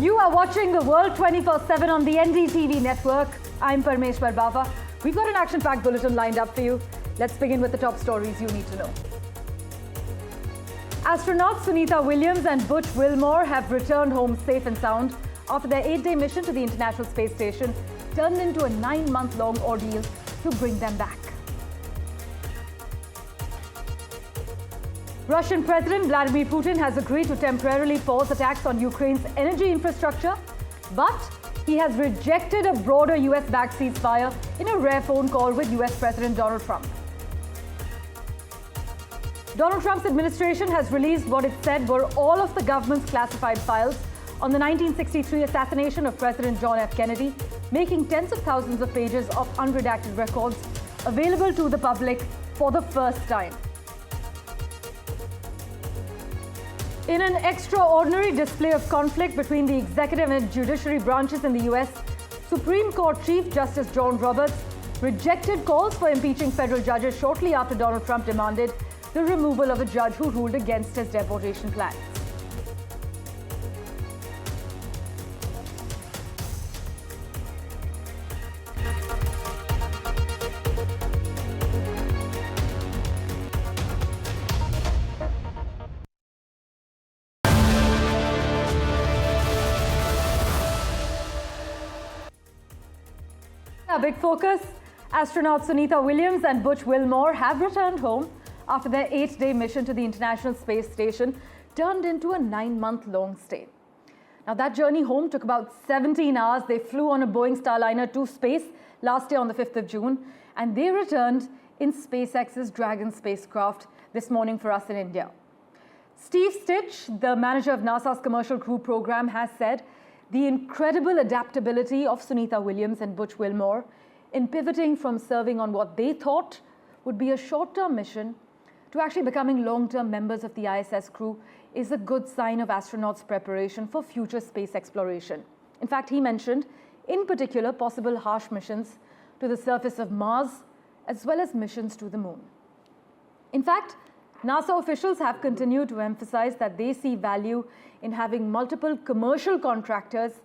You are watching the world 24/7 on the NDTV network. I'm Parmeshwar Bawa. We've got an action-packed bulletin lined up for you. Let's begin with the top stories you need to know. Astronauts Sunita Williams and Butch Wilmore have returned home safe and sound after their 8-day mission to the International Space Station turned into a 9-month-long ordeal to bring them back. Russian President Vladimir Putin has agreed to temporarily pause attacks on Ukraine's energy infrastructure, but he has rejected a broader US-backed ceasefire in a rare phone call with US President Donald Trump. Donald Trump's administration has released what it said were all of the government's classified files on the 1963 assassination of President John F. Kennedy, making tens of thousands of pages of unredacted records available to the public for the first time. In an extraordinary display of conflict between the executive and judiciary branches in the US, Supreme Court Chief Justice John Roberts rejected calls for impeaching federal judges shortly after Donald Trump demanded the removal of a judge who ruled against his deportation plans. A big focus. Astronauts Sunita Williams and Butch Wilmore have returned home after their 8-day mission to the International Space Station turned into a 9-month-long stay. Now, that journey home took about 17 hours. They flew on a Boeing Starliner to space last year on the 5th of June, and they returned in SpaceX's Dragon spacecraft this morning for us in India. Steve Stitch, the manager of NASA's Commercial Crew Program, has said the incredible adaptability of Sunita Williams and Butch Wilmore in pivoting from serving on what they thought would be a short-term mission to actually becoming long-term members of the ISS crew is a good sign of astronauts' preparation for future space exploration. In fact, he mentioned, in particular, possible harsh missions to the surface of Mars, as well as missions to the moon. In fact, NASA officials have continued to emphasize that they see value in having multiple commercial contractors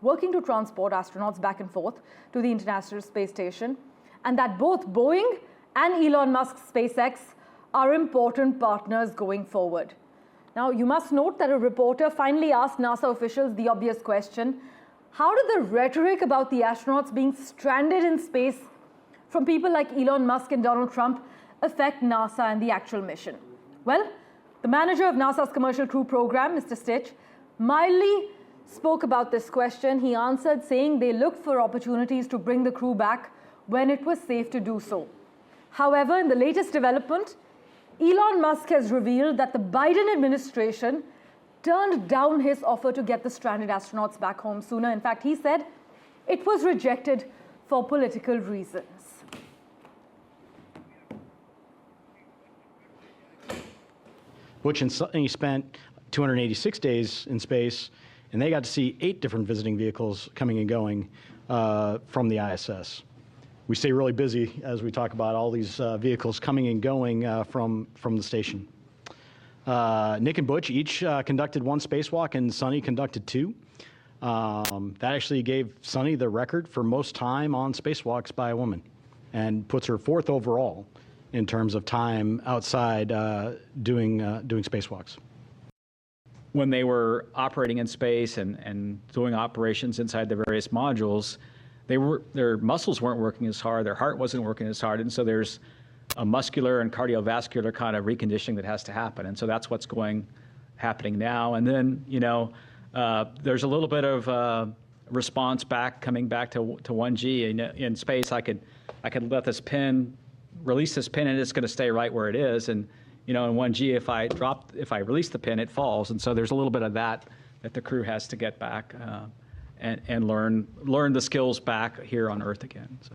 working to transport astronauts back and forth to the International Space Station, and that both Boeing and Elon Musk's SpaceX are important partners going forward. Now, you must note that a reporter finally asked NASA officials the obvious question: how did the rhetoric about the astronauts being stranded in space from people like Elon Musk and Donald Trump affect NASA and the actual mission? Well, the manager of NASA's Commercial Crew Program, Mr. Stitch, mildly spoke about this question. He answered saying they looked for opportunities to bring the crew back when it was safe to do so. However, in the latest development, Elon Musk has revealed that the Biden administration turned down his offer to get the stranded astronauts back home sooner. In fact, he said it was rejected for political reasons. Butch and Sunny spent 286 days in space, and they got to see 8 different visiting vehicles coming and going from the ISS. We stay really busy as we talk about all these vehicles coming and going from the station. Nick and Butch each conducted 1 spacewalk, and Sunny conducted 2. That actually gave Sunny the record for most time on spacewalks by a woman, and puts her 4th overall in terms of time outside doing spacewalks. When they were operating in space and doing operations inside the various modules, their muscles weren't working as hard, their heart wasn't working as hard, and so there's a muscular and cardiovascular kind of reconditioning that has to happen, and so that's what's happening now. And then, there's a little bit of response coming back to 1G. In space, I could let this pin, release this pin, and it's going to stay right where it is. And in 1G, if I release the pin, it falls. And so there's a little bit of that the crew has to get back and learn the skills back here on Earth again. So.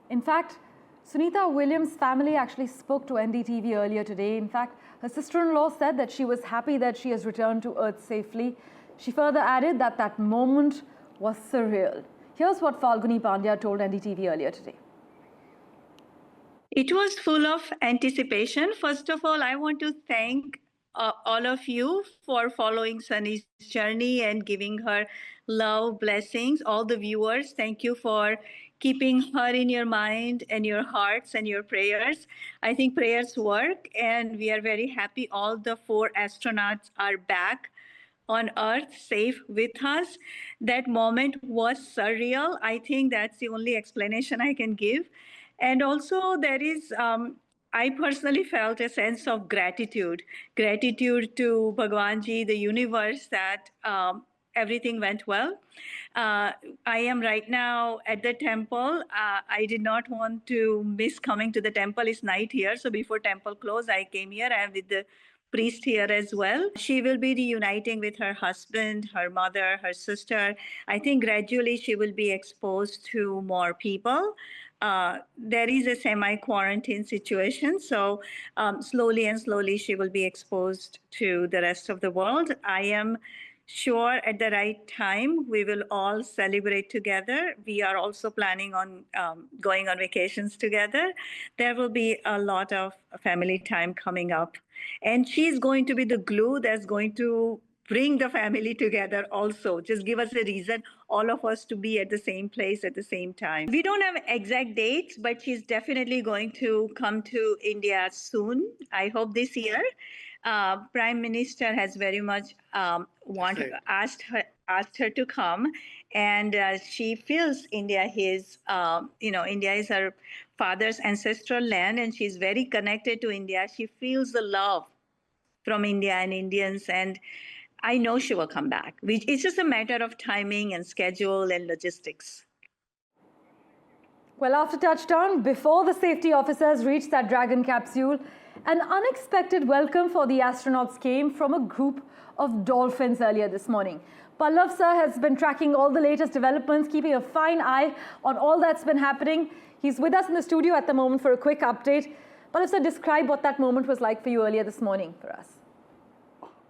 In fact, Sunita Williams' family actually spoke to NDTV earlier today. In fact, her sister-in-law said that she was happy that she has returned to Earth safely. She further added that that moment was surreal. Here's what Falguni Pandya told NDTV earlier today. It was full of anticipation. First of all, I want to thank all of you for following Sunny's journey and giving her love, blessings. All the viewers, thank you for keeping her in your mind and your hearts and your prayers. I think prayers work, and we are very happy all the 4 astronauts are back on Earth safe with us. That moment was surreal. I think that's the only explanation I can give. And also, there is, I personally felt a sense of gratitude to Bhagwanji, the universe, that everything went well. I am right now at the temple. I did not want to miss coming to the temple. It's night here. So before temple close, I came here. I am with the priest here as well. She will be reuniting with her husband, her mother, her sister. I think gradually she will be exposed to more people. There is a semi-quarantine situation, so slowly and slowly she will be exposed to the rest of the world. I am sure at the right time we will all celebrate together. We are also planning on going on vacations together. There will be a lot of family time coming up. And she's going to be the glue that's going to bring the family together also. Just give us a reason, all of us to be at the same place at the same time. We don't have exact dates, but she's definitely going to come to India soon. I hope this year. Prime Minister has very much asked her to come, and she feels India is, India is her father's ancestral land, and she's very connected to India. She feels the love from India and Indians, and I know she will come back. It's just a matter of timing and schedule and logistics. Well, after touchdown, before the safety officers reached that Dragon capsule, an unexpected welcome for the astronauts came from a group of dolphins earlier this morning. Pallav sir has been tracking all the latest developments, keeping a fine eye on all that's been happening. He's with us in the studio at the moment for a quick update. Pallav sir, describe what that moment was like for you earlier this morning for us.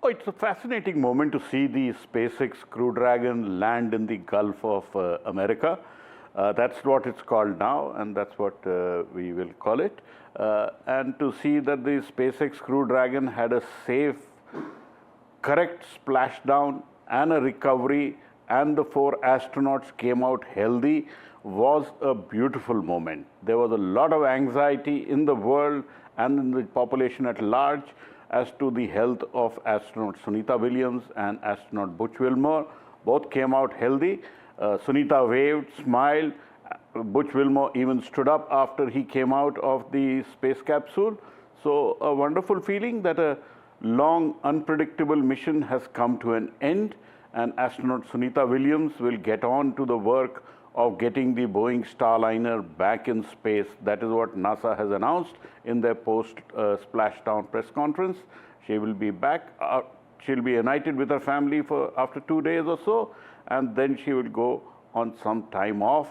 Oh, it's a fascinating moment to see the SpaceX Crew Dragon land in the Gulf of America. That's what it's called now, and that's what we will call it. And to see that the SpaceX Crew Dragon had a safe, correct splashdown and a recovery, and the 4 astronauts came out healthy, was a beautiful moment. There was a lot of anxiety in the world and in the population at large as to the health of astronaut Sunita Williams and astronaut Butch Wilmore. Both came out healthy. Sunita waved, smiled. Butch Wilmore even stood up after he came out of the space capsule. So a wonderful feeling that a long, unpredictable mission has come to an end, and astronaut Sunita Williams will get on to the work of getting the Boeing Starliner back in space. That is what NASA has announced in their post-splashdown press conference. She will be back. She'll be united with her family for after 2 days or so, and then she will go on some time off.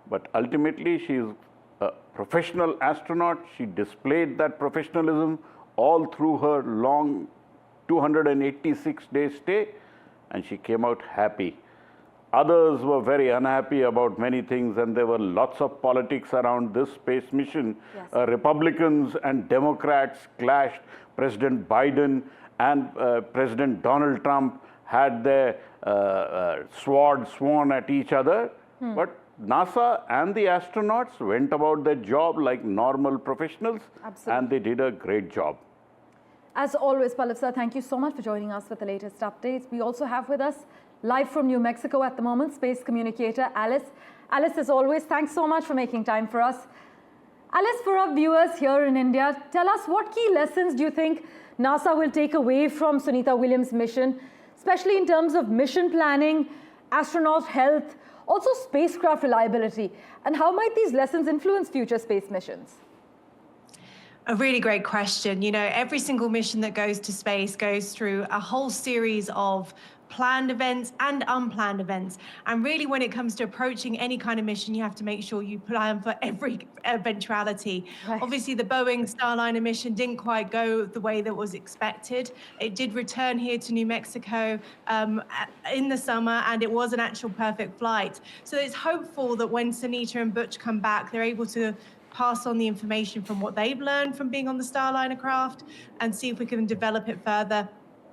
But ultimately, she is a professional astronaut. She displayed that professionalism all through her long 286-day stay, and she came out happy. Others were very unhappy about many things, and there were lots of politics around this space mission. Yes. Republicans and Democrats clashed. President Biden and President Donald Trump had their swords sworn at each other. But NASA and the astronauts went about their job like normal professionals. Absolutely. And they did a great job. As always, Pallav sir, thank you so much for joining us with the latest updates. We also have with us, live from New Mexico at the moment, space communicator Alice. Alice, as always, thanks so much for making time for us. Alice, for our viewers here in India, tell us what key lessons do you think NASA will take away from Sunita Williams' mission, especially in terms of mission planning, astronaut health, also spacecraft reliability, and how might these lessons influence future space missions? A really great question. You know, every single mission that goes to space goes through a whole series of planned events and unplanned events. And really, when it comes to approaching any kind of mission, you have to make sure you plan for every eventuality. Right. Obviously, the Boeing Starliner mission didn't quite go the way that was expected. It did return here to New Mexico in the summer, and it was an actual perfect flight. So it's hopeful that when Sunita and Butch come back, they're able to pass on the information from what they've learned from being on the Starliner craft and see if we can develop it further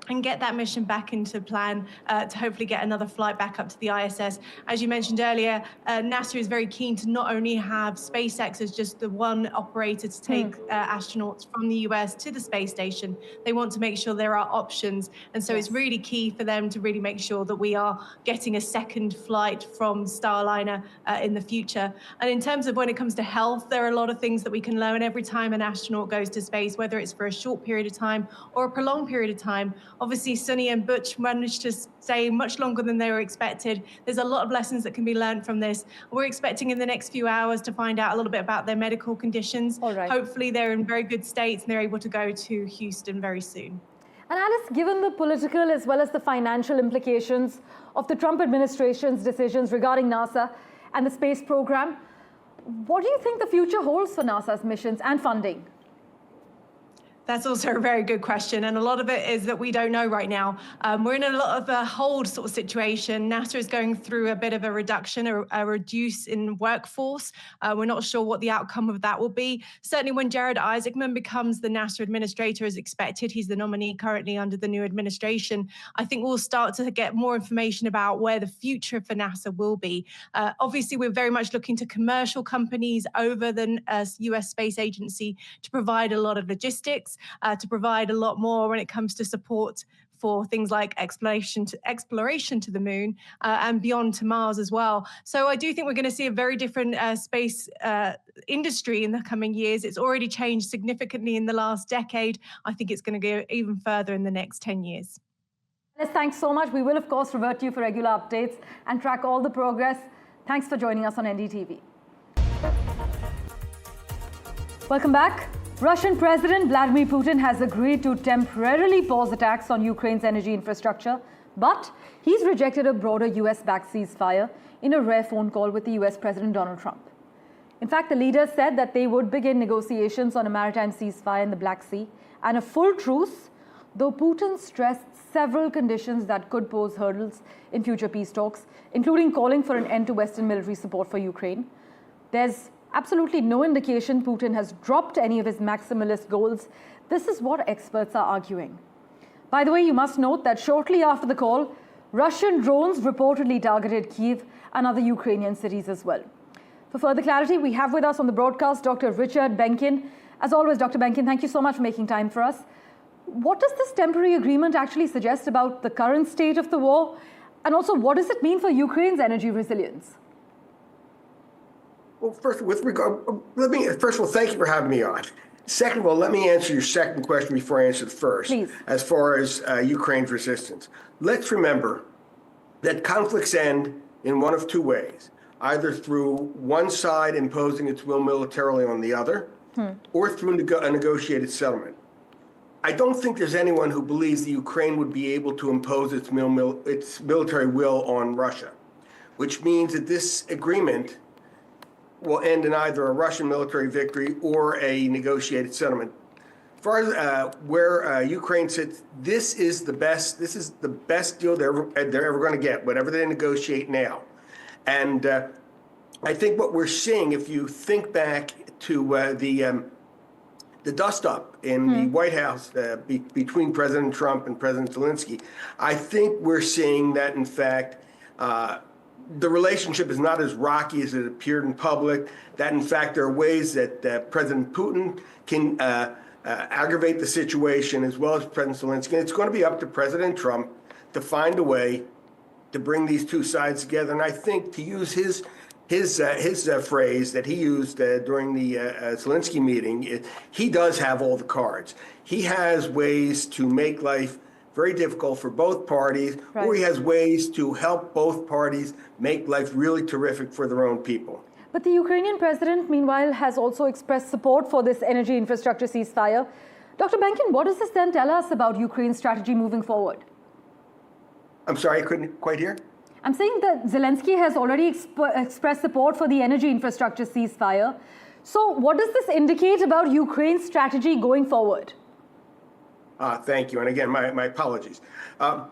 and get that mission back into plan to hopefully get another flight back up to the ISS. As you mentioned earlier, NASA is very keen to not only have SpaceX as just the one operator to take astronauts from the US to the space station. They want to make sure there are options. And so it's really key for them to really make sure that we are getting a second flight from Starliner in the future. And in terms of when it comes to health, there are a lot of things that we can learn every time an astronaut goes to space, whether it's for a short period of time or a prolonged period of time. Obviously, Sunny and Butch managed to stay much longer than they were expected. There's a lot of lessons that can be learned from this. We're expecting in the next few hours to find out a little bit about their medical conditions. All right. Hopefully, they're in very good states and they're able to go to Houston very soon. And Alice, given the political as well as the financial implications of the Trump administration's decisions regarding NASA and the space program, what do you think the future holds for NASA's missions and funding? That's also a very good question. And a lot of it is that we don't know right now. We're in a lot of a hold sort of situation. NASA is going through a bit of a reduction, a reduce in workforce. We're not sure what the outcome of that will be. Certainly when Jared Isaacman becomes the NASA administrator as expected, he's the nominee currently under the new administration, I think we'll start to get more information about where the future for NASA will be. Obviously, we're very much looking to commercial companies over the US Space Agency to provide a lot of logistics, to provide a lot more when it comes to support for things like exploration to the moon and beyond to Mars as well. So I do think we're going to see a very different space industry in the coming years. It's already changed significantly in the last decade. I think it's going to go even further in the next 10 years. Alice, thanks so much. We will, of course, revert to you for regular updates and track all the progress. Thanks for joining us on NDTV. Welcome back. Russian President Vladimir Putin has agreed to temporarily pause attacks on Ukraine's energy infrastructure, but he's rejected a broader US-backed ceasefire in a rare phone call with the US President Donald Trump. In fact, the leaders said that they would begin negotiations on a maritime ceasefire in the Black Sea and a full truce, though Putin stressed several conditions that could pose hurdles in future peace talks, including calling for an end to Western military support for Ukraine. There's absolutely no indication Putin has dropped any of his maximalist goals. This is what experts are arguing. By the way, you must note that shortly after the call, Russian drones reportedly targeted Kyiv and other Ukrainian cities as well. For further clarity, we have with us on the broadcast Dr. Richard Benkin. As always, Dr. Benkin, thank you so much for making time for us. What does this temporary agreement actually suggest about the current state of the war? And also, what does it mean for Ukraine's energy resilience? Well, first of all, thank you for having me on. Second of all, let me answer your second question before I answer the first. Please. As far as Ukraine's resistance. Let's remember that conflicts end in one of two ways, either through one side imposing its will militarily on the other, or through a negotiated settlement. I don't think there's anyone who believes that Ukraine would be able to impose its military will on Russia, which means that this agreement will end in either a Russian military victory or a negotiated settlement. As far as where Ukraine sits, this is the best deal they're ever going to get, whatever they negotiate now. And I think what we're seeing, if you think back to the dust-up in the White House between President Trump and President Zelensky, I think we're seeing that, in fact, the relationship is not as rocky as it appeared in public, that in fact there are ways that President Putin can aggravate the situation as well as President Zelensky. And it's going to be up to President Trump to find a way to bring these two sides together. And I think, to use his phrase that he used during the Zelensky meeting, he does have all the cards. He has ways to make life very difficult for both parties, right, or he has ways to help both parties make life really terrific for their own people. But the Ukrainian president, meanwhile, has also expressed support for this energy infrastructure ceasefire. Dr. Benkin, what does this then tell us about Ukraine's strategy moving forward? I'm sorry, I couldn't quite hear. I'm saying that Zelensky has already expressed support for the energy infrastructure ceasefire. So what does this indicate about Ukraine's strategy going forward? Thank you. And again, my apologies. Well,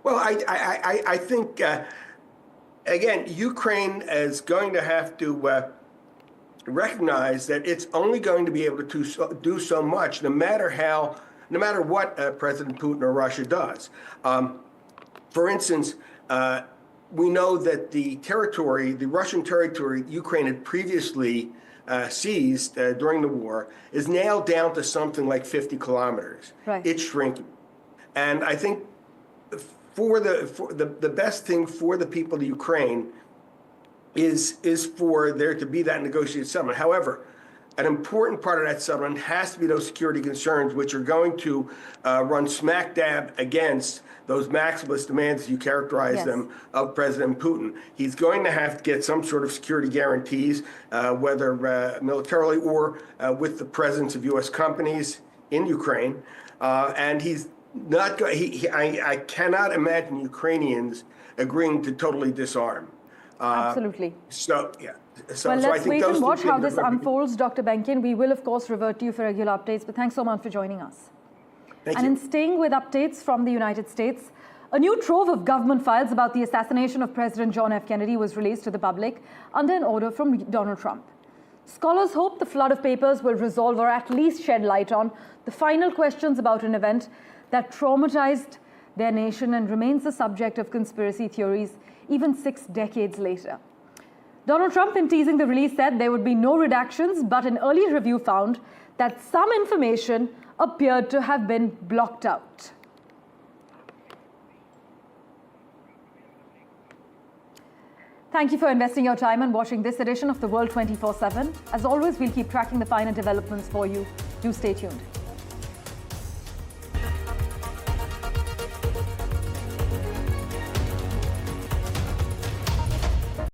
I think, again, Ukraine is going to have to recognize that it's only going to be able to do so much, no matter what President Putin or Russia does. For instance, we know that the Russian territory Ukraine had previously seized during the war is now down to something like 50 kilometers. Right. It's shrinking. And I think for the best thing for the people of Ukraine is for there to be that negotiated settlement. However, an important part of that settlement has to be those security concerns, which are going to run smack dab against those maximalist demands, as you characterize them, of President Putin. He's going to have to get some sort of security guarantees, whether militarily or with the presence of U.S. companies in Ukraine. And he's not. I cannot imagine Ukrainians agreeing to totally disarm. Absolutely. So, yeah. So, well, so let's wait and watch how this unfolds, Dr. Benkin. We will, of course, revert to you for regular updates, but thanks so much for joining us. Thank and you. in staying with updates from the United States, a new trove of government files about the assassination of President John F. Kennedy was released to the public under an order from Donald Trump. Scholars hope the flood of papers will resolve or at least shed light on the final questions about an event that traumatized their nation and remains the subject of conspiracy theories even 6 decades later. Donald Trump, in teasing the release, said there would be no redactions, but an early review found that some information appeared to have been blocked out. Thank you for investing your time and watching this edition of The World 24/7. As always, we'll keep tracking the finer developments for you. Do stay tuned.